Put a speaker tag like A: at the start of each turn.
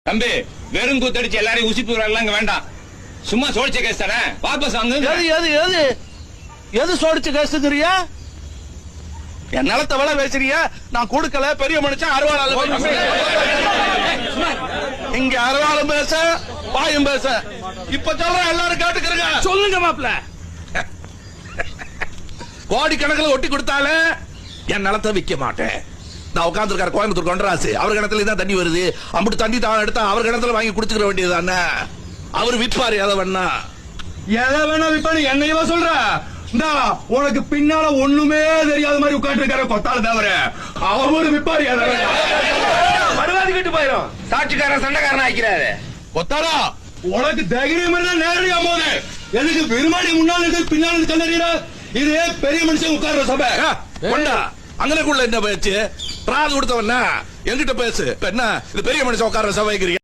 A: தம்பி வெறும் கூத்தடிச்சு எல்லாரையும் உசி தூரம் வேண்டாம். சும்மா சோடிச்ச கேஸ் தானே, வாபஸ் வாங்க.
B: எது சோடிச்ச கேஸ்ங்கறியா? என் நிலத்தை விலை பேசுறிய, நான் கொடுக்கல. பெரிய மனுஷன் அறுவாளாலும் இங்க அறுவாளும் பேச பாயும் பேச. இப்ப சொல்ற எல்லாரும் கேட்டுக்கிறங்க.
C: சொல்லுங்க மாப்ள.
B: கோடிக்கணக்கில் ஒட்டி கொடுத்தாலே என் நிலத்தை விற்க மாட்டேன். நான் உட்கார்ந்து இருக்காரு கோயம்புத்தூர் கொண்டராசு, அவர் கிணத்துல தான் தண்ணி வருது. அம்பிட்டு தண்ணி தான் எடுத்தா அவர் கிணத்துல வாங்கி குடிச்சுக்கிற வேண்டியதுதானே. அவர் விற்பாரு எதை வேணா.
C: எதை வேணா விற்பாரு. என்னையவா சொல்ற? உனக்கு பின்னால ஒண்ணுமே தெரியாத மாதிரி உட்காந்து இருக்காரு கொத்தால தவிர. அவரு விற்பாரு எதை வேணா.
A: மறுவாதி கிட்டு போயிரும். சாட்சிக்காரன் சண்டைக்காரன் ஆக்கிறாரு.
C: கொத்தாரா உனக்கு தைரியம் இருந்தா நேரடியா போது. எதுக்கு பெருமாடி முன்னாள் இருக்கு பின்னால கல்லறியா? இது பெரிய மனுஷன் உட்கார்ற சபை.
B: கொண்டா அங்கனக்குள்ள என்ன பேச்சு? பிராது கொடுத்தவன என்கிட்ட பேசு. என்ன இது பெரிய மனுஷன் உட்கார்ற சபைக்கிறீங்க?